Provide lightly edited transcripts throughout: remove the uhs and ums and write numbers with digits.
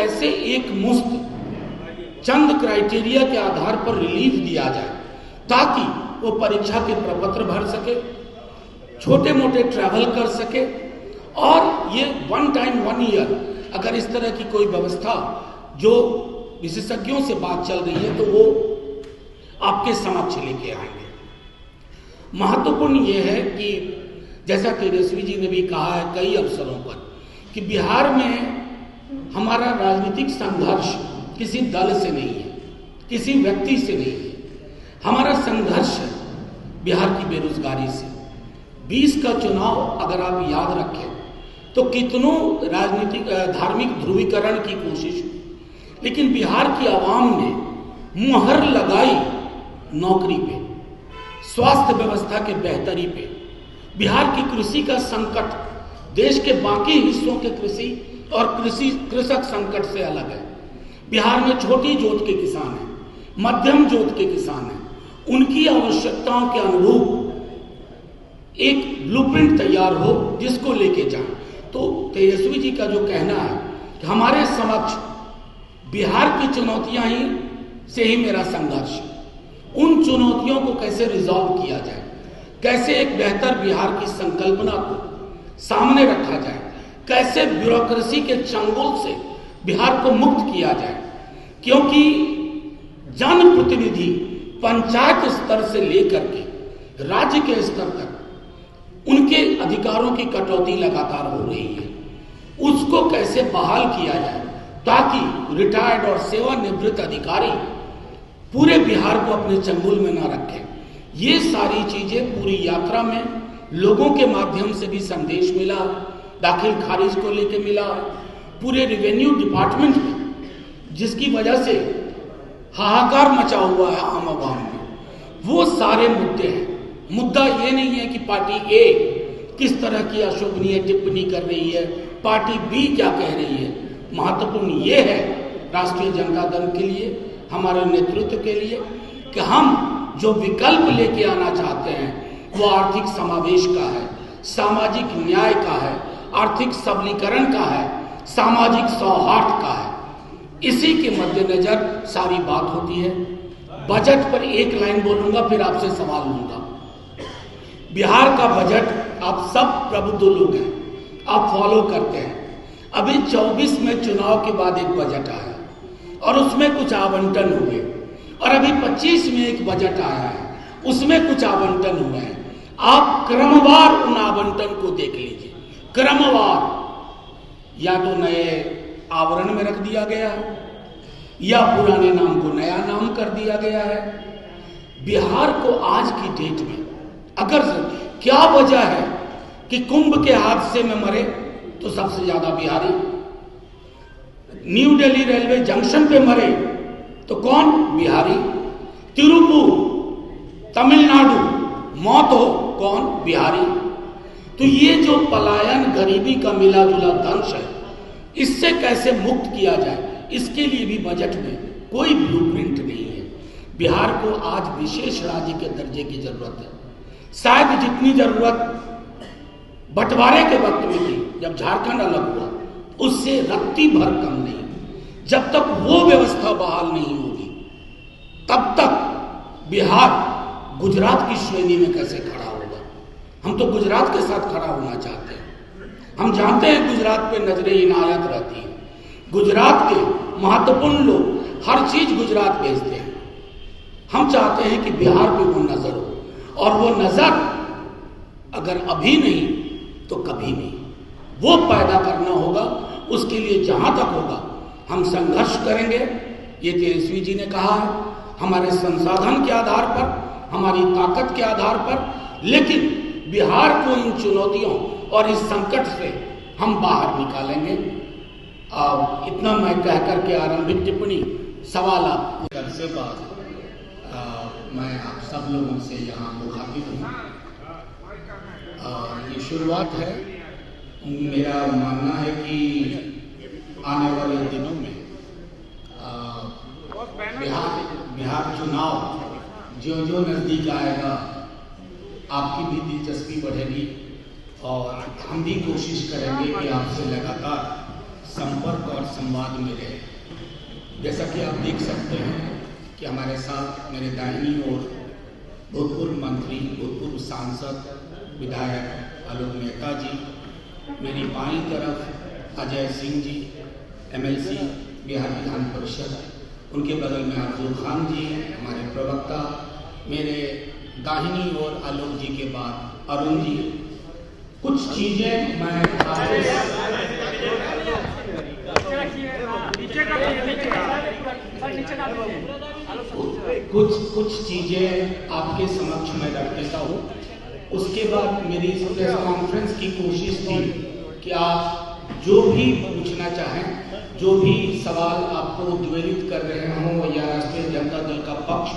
कैसे एक मुश्त चंद क्राइटेरिया के आधार पर रिलीफ दिया जाए ताकि वो परीक्षा के प्रपत्र भर सके, छोटे मोटे ट्रैवल कर सके, और ये 1 टाइम 1 ईयर अगर इस तरह की कोई व्यवस्था जो विशेषज्ञों से बात चल रही है तो वो आपके समक्ष लेके आएंगे। महत्वपूर्ण ये है कि जैसा तेजस्वी जी ने भी कहा है कई अवसरों पर कि बिहार में हमारा राजनीतिक संघर्ष किसी दल से नहीं है, किसी व्यक्ति से नहीं है। हमारा संघर्ष है बिहार की बेरोजगारी से। 20 का चुनाव अगर आप याद रखें तो कितनों राजनीतिक धार्मिक ध्रुवीकरण की कोशिश हुई, लेकिन बिहार की आवाम ने मुहर लगाई नौकरी पे, स्वास्थ्य व्यवस्था के बेहतरी पे। बिहार की कृषि का संकट देश के बाकी हिस्सों के कृषि और कृषक संकट से अलग है। बिहार में छोटी जोत के किसान हैं, मध्यम जोत के किसान हैं, उनकी आवश्यकताओं के अनुरूप एक ब्लूप्रिंट तैयार हो जिसको लेके जाएं। तो तेजस्वी जी का जो कहना है कि हमारे समक्ष बिहार की चुनौतियां ही से ही मेरा संघर्ष है, उन चुनौतियों को कैसे रिजॉल्व किया जाए, कैसे एक बेहतर बिहार की संकल्पना को सामने रखा जाए, कैसे ब्यूरोक्रेसी के चंगुल से बिहार को मुक्त किया जाए। क्योंकि जनप्रतिनिधि पंचायत स्तर से लेकर के राज्य के स्तर तक उनके अधिकारों की कटौती लगातार हो रही है। उसको कैसे बहाल किया जाए ताकि रिटायर्ड और सेवानिवृत्त अधिकारी पूरे बिहार को अपने चंगुल में न रखें। ये सारी चीजें पूरी यात्रा में लोगों के माध्यम से भी संदेश मिला, दाखिल खारिज को लेके मिला, पूरे रेवेन्यू डिपार्टमेंट में, जिसकी वजह से हाहाकार मचा हुआ है आम आवाम में। वो सारे मुद्दे हैं। मुद्दा ये नहीं है कि पार्टी ए किस तरह की अशोभनीय टिप्पणी कर रही है, पार्टी बी क्या कह रही है। महत्वपूर्ण ये है राष्ट्रीय जनता दल के लिए, हमारे नेतृत्व के लिए, कि हम जो विकल्प लेके आना चाहते हैं वो आर्थिक समावेश का है, सामाजिक न्याय का है, आर्थिक सबलीकरण का है, सामाजिक सौहार्द का है। इसी के मद्देनजर सारी बात होती है। बजट पर एक लाइन बोलूंगा फिर आपसे सवाल लूंगा। बिहार का बजट आप सब प्रबुद्ध लोग हैं, आप फॉलो करते हैं। अभी 24 में चुनाव के बाद एक बजट आया और उसमें कुछ आवंटन हुए, और अभी 25 में एक बजट आया है, उसमें कुछ आवंटन हुए हैं। आप क्रमवार उन आवंटन को देख लीजिए, क्रमवार। या तो नए आवरण में रख दिया गया है या पुराने नाम को नया नाम कर दिया गया है। बिहार को आज की डेट में अगर क्या वजह है कि कुंभ के हादसे में मरे तो सबसे ज्यादा Bihari, new Delhi railway junction पे मरे तो कौन? बिहारी। तिरुपुर तमिलनाडु मौत हो, कौन? बिहारी। तो ये जो पलायन, गरीबी का मिला जुला दंश है, इससे कैसे मुक्त किया जाए, इसके लिए भी बजट में कोई ब्लूप्रिंट नहीं है। बिहार को आज विशेष राज्य के दर्जे की जरूरत है। शायद जितनी जरूरत बंटवारे के वक्त में थी, जब झारखंड अलग हुआ, उससे रत्ती भर कम नहीं। जब तक वो व्यवस्था बहाल नहीं होगी तब तक बिहार गुजरात की श्रेणी में कैसे खड़ा होगा। हम तो गुजरात के साथ खड़ा होना चाहते हैं। हम जानते हैं गुजरात पे नजरें इनायत रहती हैं, गुजरात के महत्वपूर्ण लोग हर चीज गुजरात भेजते हैं। हम चाहते हैं कि बिहार पे वो नजर हो, और वो नजर अगर अभी नहीं तो कभी नहीं, वो पैदा करना होगा। उसके लिए जहां तक होगा हम संघर्ष करेंगे। ये तेजस्वी जी ने कहा है, हमारे संसाधन के आधार पर, हमारी ताकत के आधार पर, लेकिन बिहार को इन चुनौतियों और इस संकट से हम बाहर निकालेंगे। इतना मैं कह करके आरंभिक टिप्पणी, सवाल आप से बाद मैं आप सब लोगों से यहाँ मुखातिब हूँ। ये शुरुआत है। मेरा मानना है कि आने वाले दिनों में बिहार चुनाव जो नज़दीक आएगा, आपकी भी दिलचस्पी बढ़ेगी और हम भी कोशिश करेंगे कि आपसे लगातार संपर्क और संवाद में रहे। जैसा कि आप देख सकते हैं कि हमारे साथ मेरे दाहिनी ओर भूतपूर्व मंत्री, भूतपूर्व सांसद, विधायक आलोक मेहता जी, मेरी बाईं तरफ अजय सिंह जी, MLC बिहार विधान परिषद, उनके बगल में आरजू खान जी हमारे प्रवक्ता, मेरे दाहिनी ओर आलोक जी के बाद अरुण जी। कुछ चीज़ें मैं कुछ चीज़ें आपके समक्ष में रख देता हूँ। उसके बाद मेरी इस प्रेस कॉन्फ्रेंस की कोशिश थी कि आप जो भी पूछना चाहें, जो भी सवाल आपको उद्वेलित कर रहे हों या राष्ट्रीय जनता दल का पक्ष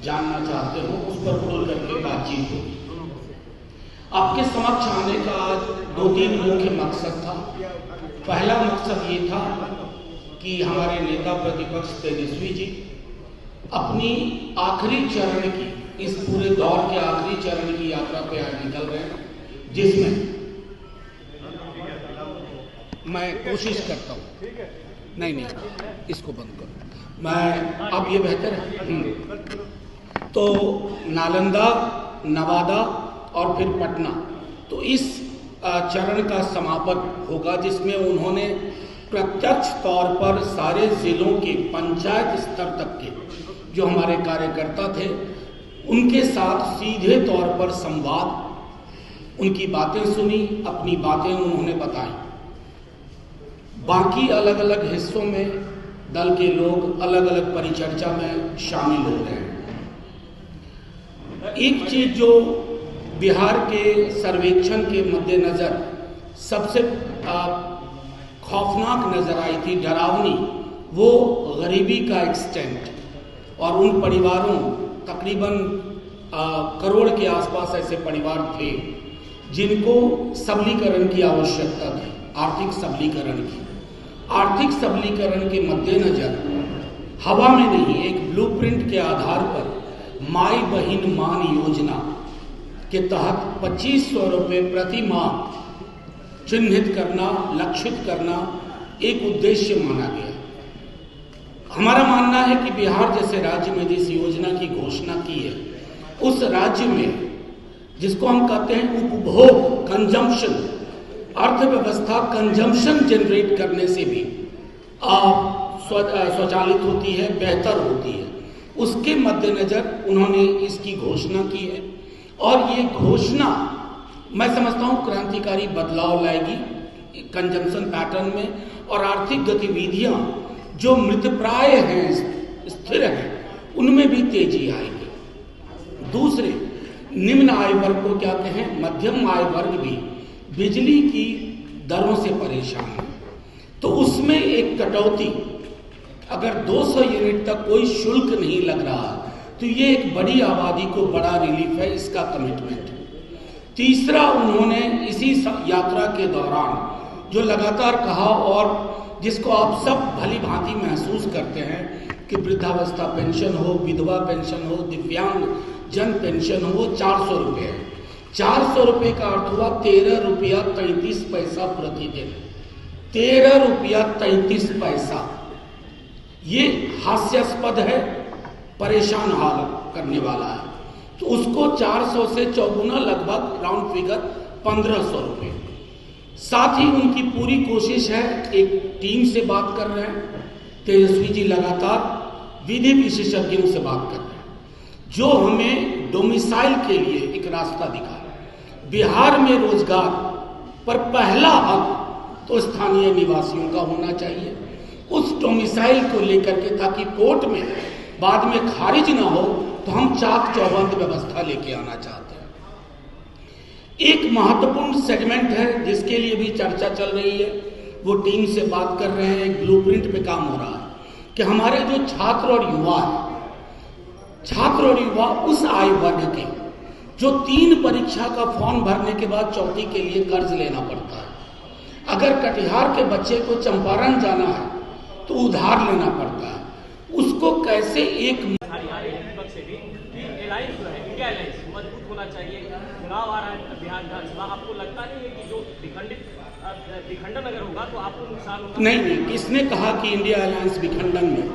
जानना चाहते हो, उस पर खोल करके बातचीत होगी। आपके समक्ष आने का आज 2-3 मुख्य मकसद था। पहला मकसद ये था कि हमारे नेता प्रतिपक्ष तेजस्वी जी अपनी आखिरी चरण की, इस पूरे दौर के आखिरी चरण की यात्रा पे आज निकल रहे हैं, जिसमें मैं कोशिश करता हूँ, नहीं इसको बंद करो, मैं अब ये बेहतर है। तो नालंदा, नवादा और फिर पटना, तो इस चरण का समापन होगा, जिसमें उन्होंने प्रत्यक्ष तौर पर सारे जिलों के पंचायत स्तर तक के जो हमारे कार्यकर्ता थे उनके साथ सीधे तौर पर संवाद, उनकी बातें सुनी, अपनी बातें उन्होंने बताई। बाकी अलग अलग हिस्सों में दल के लोग अलग अलग परिचर्चा में शामिल हो रहे हैं। एक चीज जो बिहार के सर्वेक्षण के मद्देनजर सबसे खौफनाक नजर आई थी, डरावनी, वो गरीबी का एक्सटेंट और उन परिवारों, तकरीबन करोड़ के आसपास ऐसे परिवार थे जिनको सबलीकरण की आवश्यकता थी, आर्थिक सबलीकरण की। आर्थिक सबलीकरण के मद्देनजर हवा में नहीं, एक ब्लूप्रिंट के आधार पर माई बहिन मान योजना के तहत 2500 रुपये प्रति माह चिन्हित करना, लक्षित करना एक उद्देश्य माना गया। हमारा मानना है कि बिहार जैसे राज्य में जिस योजना की घोषणा की है, उस राज्य में जिसको हम कहते हैं उपभोग, कंजम्पशन, अर्थव्यवस्था कंजम्पशन जनरेट करने से भी स्वचालित होती है, बेहतर होती है, उसके मद्देनजर उन्होंने इसकी घोषणा की है। और ये घोषणा मैं समझता हूँ क्रांतिकारी बदलाव लाएगी कंजम्पशन पैटर्न में, और आर्थिक गतिविधियां जो मृतप्राय हैं, स्थिर हैं, उनमें भी तेजी आएगी। दूसरे, निम्न आय वर्ग को क्या कहें, मध्यम आय वर्ग भी बिजली की दरों से परेशान है, तो उसमें एक कटौती, अगर 200 यूनिट तक कोई शुल्क नहीं लग रहा तो ये एक बड़ी आबादी को बड़ा रिलीफ है, इसका कमिटमेंट है। तीसरा, उन्होंने इसी यात्रा के दौरान जो लगातार कहा और जिसको आप सब भली भांति महसूस करते हैं कि वृद्धावस्था पेंशन हो, विधवा पेंशन हो, दिव्यांग जन पेंशन हो, 400 रुपये है। 400 रुपये का अर्थ हुआ 13 रुपया 33 पैसा प्रतिदिन। 13 रुपया 33 पैसा, ये हास्यास्पद है, परेशान हाल करने वाला है। तो उसको 400 से चौगुना, लगभग राउंड फिगर 1500 रुपये। साथ ही उनकी पूरी कोशिश है, एक टीम से बात कर रहे हैं, तेजस्वी जी लगातार विधि विशेषज्ञों से बात कर रहे हैं, जो हमें डोमिसाइल के लिए एक रास्ता दिखा। बिहार में रोजगार पर पहला हक तो स्थानीय निवासियों का होना चाहिए, उस डोमिसाइल को लेकर के, ताकि कोर्ट में बाद में खारिज ना हो, तो हम चाक चौबंद व्यवस्था लेके आना चाहते हैं। एक महत्वपूर्ण सेगमेंट है जिसके लिए भी चर्चा चल रही है, वो टीम से बात कर रहे हैं, एक ब्लूप्रिंट पे काम हो रहा है कि हमारे जो छात्र और युवा है, छात्र और युवा उस आय वर्ग के जो 3 परीक्षा का फॉर्म भरने के बाद चौथी के लिए कर्ज लेना पड़ता है। अगर कटिहार के बच्चे को चंपारण जाना है तो उधार लेना पड़ता है, उसको कैसे एक मजबूत होना चाहिए। चुनाव आ रहा है बिहार विधानसभा, आपको लगता नहीं है कि जो विखंडित विखंडन अगर होगा तो आपको नुकसान होगा? नहीं नहीं, किसने कहा कि इंडिया अलायंस विखंडन में?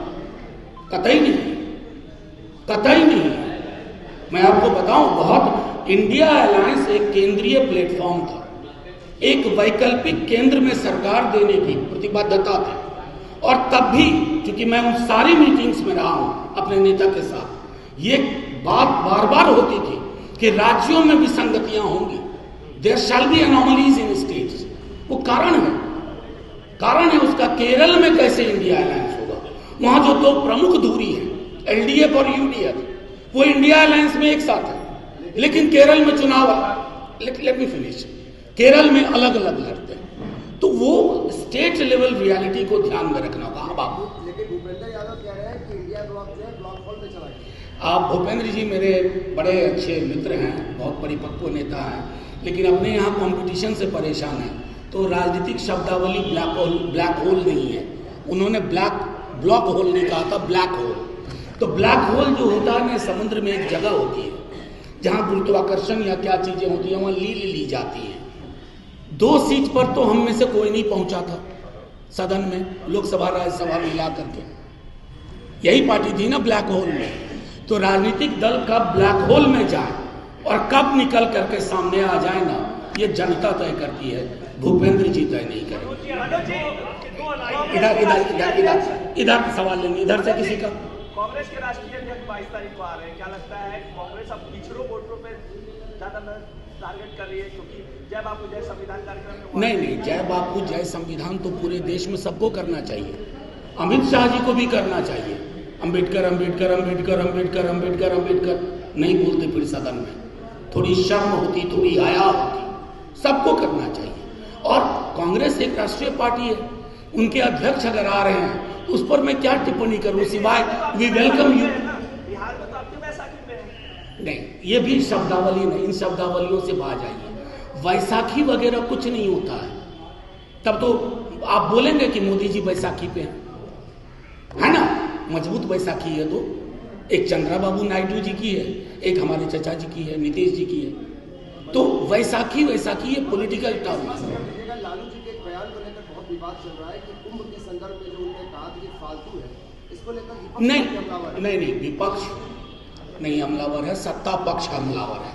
कतई नहीं, कतई नहीं। मैं आपको बताऊं, बहुत इंडिया अलायंस एक केंद्रीय प्लेटफॉर्म था, एक वैकल्पिक केंद्र में सरकार देने की प्रतिबद्धता थी। और तब भी, क्योंकि मैं उन सारी मीटिंग्स में रहा हूं अपने नेता के साथ, ये बात बार बार होती थी कि राज्यों में विसंगतियां होंगी, there shall be anomalies in states. वो कारण है उसका। केरल में कैसे इंडिया अलायंस होगा? वहां जो दो प्रमुख दूरी है, एलडीएफ और यूडीएफ, वो इंडिया अलायंस में एक साथ है, लेकिन केरल में चुनाव, लेट मी फिनिश, केरल में अलग अलग लड़ते हैं। तो वो स्टेट लेवल रियलिटी को ध्यान में रखना होगा। अब आप, लेकिन भूपेंद्र यादव कह रहे हैं कि इंडिया ब्लॉक जो है ब्लॉक हॉल में चला गया। आप, भूपेंद्र जी मेरे बड़े अच्छे मित्र हैं, बहुत परिपक्व नेता हैं, लेकिन अपने यहाँ कंपटीशन से परेशान हैं। तो राजनीतिक शब्दावली ब्लैक होल नहीं है, उन्होंने ब्लॉक होल नहीं कहा था, ब्लैक होल। तो ब्लैक होल जो होता है ना, समुद्र में एक जगह होती है जहाँ गुरुत्वाकर्षण या क्या चीजें होती है, वहाँ ली जाती है। 2 सीट पर तो हम में से कोई नहीं पहुंचा था सदन में, लोकसभा राज्यसभा मिला करके, यही पार्टी थी ना ब्लैक होल में। तो राजनीतिक दल कब ब्लैक होल में जाए और कब निकल करके सामने आ जाए ना, ये जनता तय करती है, भूपेंद्र जी तय नहीं करेंगे। इधर सवाल लेंगे, इधर से किसी का। कांग्रेस के राष्ट्रीय अध्यक्ष 22 तारीख को आ रहे हैं, क्या लगता है कांग्रेस अब पिछड़ों वोटरों पे ज्यादा टारगेट कर रही है? क्योंकि जय बापू जय संविधान कार्यक्रम में नहीं, जय बापू जय संविधान तो पूरे देश में सबको करना चाहिए, अमित शाह जी को भी करना चाहिए। अंबेडकर अंबेडकर अंबेडकर अंबेडकर अंबेडकर अंबेडकर नहीं बोलते फिर सदन में, थोड़ी शर्म होती, थोड़ी हया होती, सबको करना चाहिए। और कांग्रेस एक राष्ट्रीय पार्टी है, उनके अध्यक्ष अगर आ रहे हैं तो उस पर मैं क्या टिप्पणी करूं, सिवाय वी वेलकम यू। बिहार में तो आपकी बैसाखी में है। नहीं, ये भी शब्दावली नहीं, इन शब्दावलियों से बाहर जाइए। वैसाखी वगैरह कुछ नहीं होता है। तब तो आप बोलेंगे कि मोदी जी बैसाखी पे है ना, मजबूत बैसाखी है। तो एक चंद्रबाबू नायडू जी की है, एक हमारे चचा जी की है, नीतीश जी की है। तो वैसाखी ये पॉलिटिकल टर्म है। लालू जी के एक बयान को लेकर बहुत विवाद चल रहा है कि कुंभ के संदर्भ में जो उन्होंने कहा कि फालतू है, इसको लेकर नहीं, विपक्ष नहीं हमलावर है, सत्ता पक्ष हमलावर है।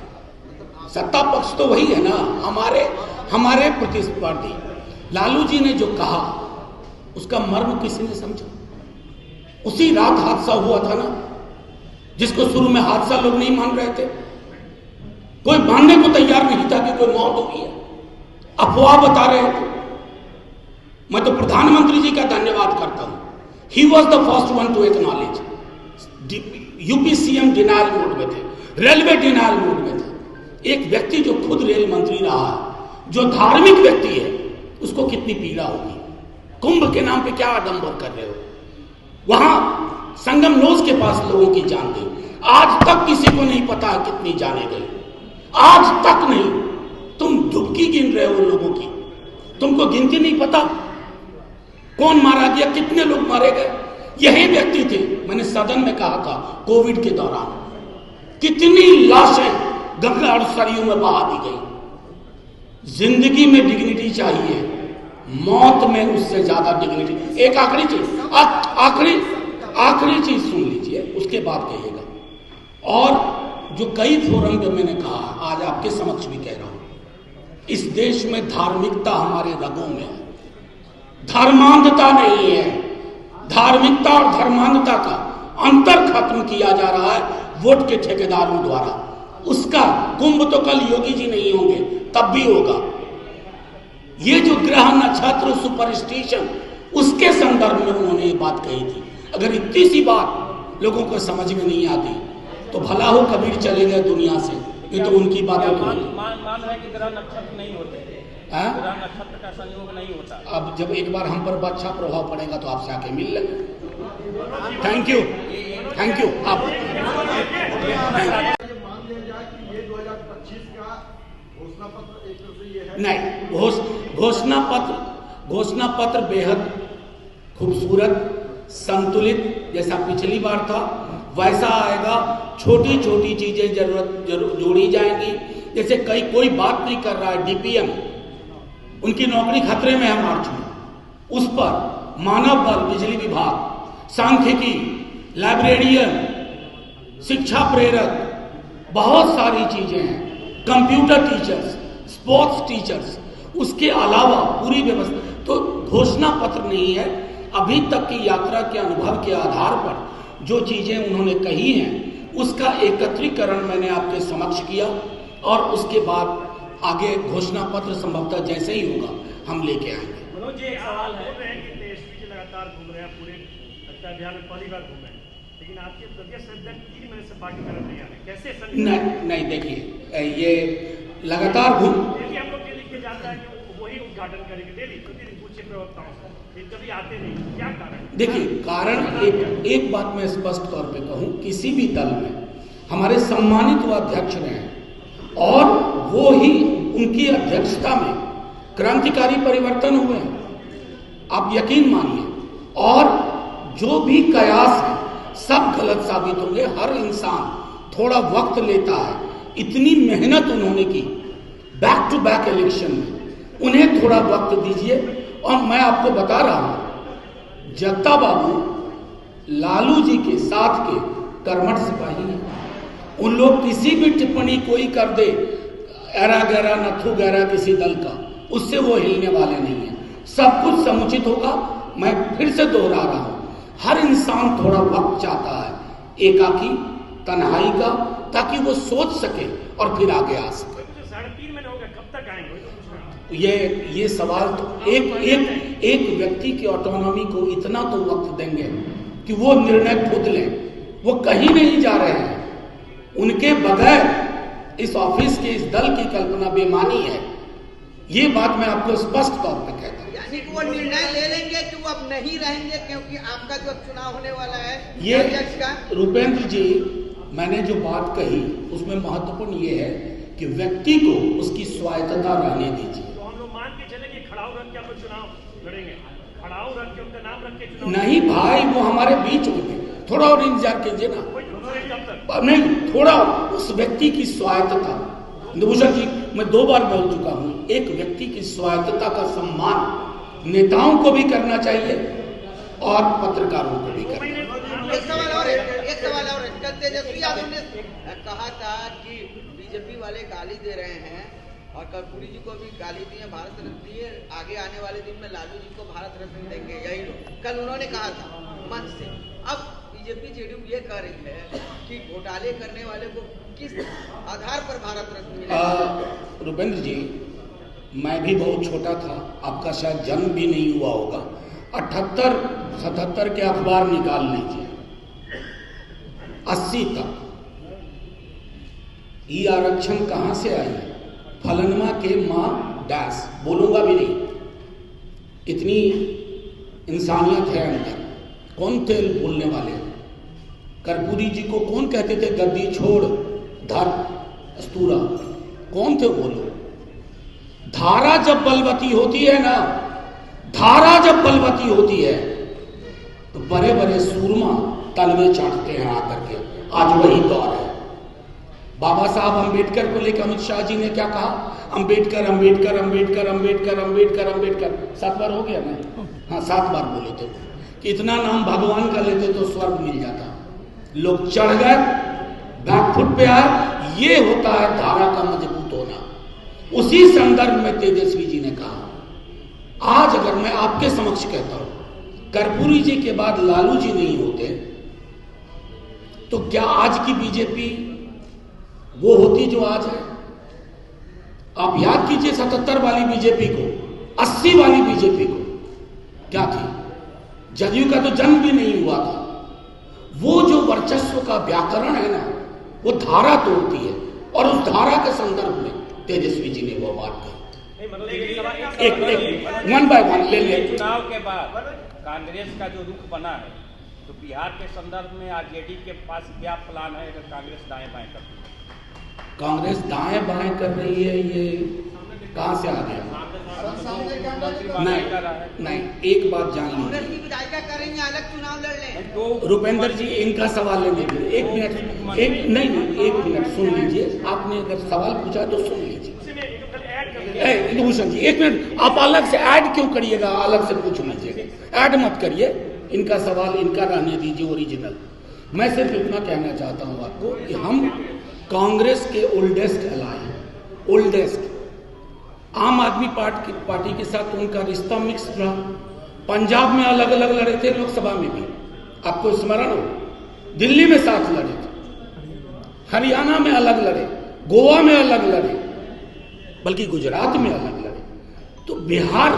सत्ता पक्ष तो वही है ना, हमारे प्रतिस्पर्धी। लालू जी ने जो कहा उसका मर्म किसी ने समझा? उसी रात हादसा हुआ था ना, जिसको शुरू में हादसा लोग नहीं मान रहे थे, कोई मानने को तैयार नहीं था कि कोई मौत हुई है, अफवाह बता रहे थे। मैं तो प्रधानमंत्री जी का धन्यवाद करता हूं, he was the first one two acknowledge. UP CM denial mode में थे, रेलवे डिनायल मोड में थे। एक व्यक्ति जो खुद रेल मंत्री रहा है, जो धार्मिक व्यक्ति है, उसको कितनी पीड़ा होगी। कुंभ के नाम पे क्या आडंबर कर रहे हो? वहां संगम नोज के पास लोगों की जान गई, आज तक किसी को नहीं पता है कितनी जाने गई, आज तक नहीं। तुम धुपकी गिन रहे हो लोगों की, तुमको गिनती नहीं पता कौन मारा गया, कितने लोग मारे गए। यही व्यक्ति थे, मैंने सदन में कहा था कोविड के दौरान, कितनी लाशें गंगा और सरयू में बहा दी गई। जिंदगी में डिग्निटी चाहिए, मौत में उससे ज्यादा डिग्निटी। एक आखिरी चीज सुन लीजिए, उसके बाद कहिएगा। और जो कई फोरम पे मैंने कहा, आज आपके समक्ष भी कह रहा हूं, इस देश में धार्मिकता हमारे रगों में है, धर्मांधता नहीं है। धार्मिकता और धर्मांधता का अंतर खत्म किया जा रहा है वोट के ठेकेदारों द्वारा। उसका कुंभ तो कल योगी जी नहीं होंगे, तब भी होगा। ये जो ग्रह नक्षत्र सुपरस्टिशन, उसके संदर्भ में उन्होंने ये बात कही थी। अगर इतनी सी बात लोगों को समझ में नहीं आती तो भला हो कबीर चले गए दुनिया से, ये तो उनकी बात है। मान है कि ग्रह नक्षत्र नहीं होते, ग्रह नक्षत्र का संयोग नहीं होता। अब जब एक बार हम पर अच्छा प्रभाव पड़ेगा तो आपसे आके मिल लेंगे। थैंक यू आप नहीं, घोषणा पत्र बेहद खूबसूरत, संतुलित, जैसा पिछली बार था वैसा आएगा। छोटी छोटी चीजें जरूर जोड़ी जाएंगी। जैसे कोई बात नहीं कर रहा है, उनकी नौकरी खतरे में है मार्च में, उस पर मानव बल, बिजली विभाग, सांख्यिकी, लाइब्रेरियन, शिक्षा प्रेरक, बहुत सारी चीजें हैं, कंप्यूटर टीचर्स, स्पोर्ट्स टीचर्स, उसके अलावा पूरी व्यवस्था। तो घोषणा पत्र नहीं है, अभी तक की यात्रा के अनुभव के आधार पर जो चीजें उन्होंने कही हैं उसका एकत्रीकरण मैंने आपके समक्ष किया और उसके बाद आगे घोषणा पत्र संभवतः जैसे ही होगा हम लेके आएंगे। मनोज जी, सवाल है कि एसपी जी लगातार घूम रहे हैं, पूरे अभियान में पहली बार घूमे, लेकिन आपके प्रदेश अध्यक्ष 3 महीने से पार्टी में नहीं आ रहे, कैसे? नहीं देखिए, ये लगातार घूम, हम लोग के लिखे जाता है कि वही उद्घाटन करेंगे डेली, प्रतिदिन पूछे प्रवक्ताओं से, कभी आते नहीं, क्या कारण? देखिए, कारण एक बात मैं स्पष्ट तौर पे कहूं, किसी भी दल में हमारे सम्मानित वो अध्यक्ष रहे और वो ही उनकी अध्यक्षता में क्रांतिकारी परिवर्तन हुए हैं, आप यकीन मानिए। और जो भी कयास है सब गलत साबित होंगे। हर इंसान थोड़ा वक्त लेता है, इतनी मेहनत उन्होंने की बैक टू बैक इलेक्शन में, उन्हें थोड़ा वक्त दीजिए। और मैं आपको बता रहा हूं, जगता बाबू लालू जी के साथ के कर्मठ सिपाही हैं। उन लोग किसी भी टिप्पणी कोई कर दे, एरा गहरा नथु गहरा किसी दल का, उससे वो हिलने वाले नहीं है। सब कुछ समुचित होगा। मैं फिर से दोहरा रहा हूं, हर इंसान थोड़ा वक्त चाहता है एकाकी तन्हाई का, ताकि वो सोच सके और फिर आगे आ सके। 3.5 महीने हो गए, कब तक आएंगे? ये सवाल तो एक व्यक्ति की ऑटोनॉमी को इतना तो वक्त देंगे कि वो निर्णय खुद लें। वो कहीं नहीं जा रहे हैं, उनके बगैर इस ऑफिस के, इस दल की कल्पना बेमानी है। ये बात मैं आपको स्पष्ट तौर पे कहता हूं। यानी कि वो निर्णय ले लेंगे कि वो अब नहीं रहेंगे, क्योंकि आपका जो चुनाव होने वाला है ये का। रुपेंद्र जी, मैंने जो बात कही उसमें महत्वपूर्ण ये है कि व्यक्ति को उसकी स्वायत्तता रहने दीजिए। तो हम लोग मान के चले कि खड़ाऊ रख के आप लोग चुनाव लड़ेंगे, खड़ाऊ रख के उनका नाम रख के चुनाव? नहीं भाई, वो हमारे बीच होंगे, थोड़ा और इंतजार कीजिए ना। नहीं, थोड़ा उस व्यक्ति की स्वायत्तता, भूषण जी मैं 2 बार बोल चुका हूं, एक व्यक्ति की स्वायत्तता का सम्मान नेताओं को भी करना चाहिए और पत्रकारों को भी करना चाहिए। एक सवाल और कल तेजस्वी यादव ने कहा था कि बीजेपी वाले गाली दे रहे हैं और कर्पूरी जी को भी गाली दी है, भारत रत्न दिए, आगे आने वाले दिन में लालू जी को भारत रत्न देंगे, यही लोग कल उन्होंने कहा था मंच से। अब बीजेपी जेडीयू ये कह रही है कि घोटाले करने वाले को किस आधार पर भारत रत्न मिलेगा? रुपेंद्र जी, मैं भी बहुत छोटा था, आपका शायद जन्म भी नहीं हुआ होगा। 78-77 के अखबार निकाल लीजिए, 80 तक ई आरक्षण कहां से आई? फलनमा के मां डैश, बोलूंगा भी नहीं, इतनी इंसानियत है अंदर। कौन थे बोलने वाले? कर्पूरी जी को कौन कहते थे गद्दी छोड़ धर अस्तूरा? कौन थे वो लोग? धारा जब बलवती होती है ना, धारा जब बलवती होती है तो बड़े बड़े सूरमा तलवे चाटते हैं आकर के। आज वही दौर है। बाबा साहब अंबेडकर को लेकर अमित शाह जी ने क्या कहा? अंबेडकर अंबेडकर अंबेडकर अंबेडकर अंबेडकर अंबेडकर 7 बार हो गया ना? हाँ, 7 बार बोले थे कि इतना नाम भगवान का लेते तो स्वर्ग मिल जाता। लोग चढ़ गए, बैकफुट पे आए। ये होता है धारा का मजबूत होना। उसी संदर्भ में तेजस्वी जी ने कहा, आज अगर मैं आपके समक्ष कहता हूं कर्पूरी जी के बाद लालू जी नहीं होते तो क्या आज की बीजेपी वो होती जो आज है? आप याद कीजिए 77 वाली बीजेपी को, 80 वाली बीजेपी को, क्या थी? जदयू का तो जन्म भी नहीं हुआ था। वो जो वर्चस्व का व्याकरण है ना, वो धारा तोड़ती है और उस धारा के संदर्भ में तेजस्वी जी ने वो बात कही। एक वन बाय वन ले ले। चुनाव के बाद कांग्रेस का जो रुख बना है, तो बिहार के संदर्भ में आरजेडी के पास क्या प्लान है अगर कांग्रेस दाएं बाएं करती है? कांग्रेस दाएं बाएं कर रही है, ये कहां से आ गया? नहीं, एक बात जान लीजिए, अलग चुनाव लड़ लें। रुपेंद्र जी इनका सवाल लेने के लिए 1 मिनट, एक मिनट सुन लीजिए। आपने अगर सवाल पूछा तो सुन लीजिए। भूषण जी एक मिनट, आप अलग से ऐड क्यों करिएगा, अलग से पूछ लीजिएगा, ऐड मत करिए, इनका सवाल इनका रहने दीजिए ओरिजिनल। मैं सिर्फ इतना कहना चाहता हूं आपको कि हम कांग्रेस के ओल्डेस्ट अलाय हैं, ओल्डेस्ट। आम आदमी पार्टी के साथ उनका रिश्ता मिक्स रहा, पंजाब में अलग अलग लड़े थे, लोकसभा में भी आपको स्मरण हो, दिल्ली में साथ लड़े थे, हरियाणा में अलग लड़े, गोवा में अलग लड़े, बल्कि गुजरात में अलग लड़े। तो बिहार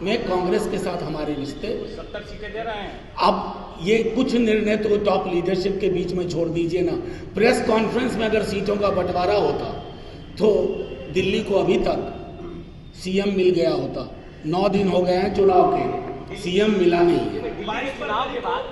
में कांग्रेस के साथ हमारे रिश्ते 70 सीटें दे रहे हैं। अब ये कुछ निर्णय तो टॉप लीडरशिप के बीच में छोड़ दीजिए ना। प्रेस कॉन्फ्रेंस में अगर सीटों का बंटवारा होता तो दिल्ली को अभी तक सीएम मिल गया होता। 9 दिन हो गए हैं चुनाव के, सीएम मिला नहीं है। चुनाव के बाद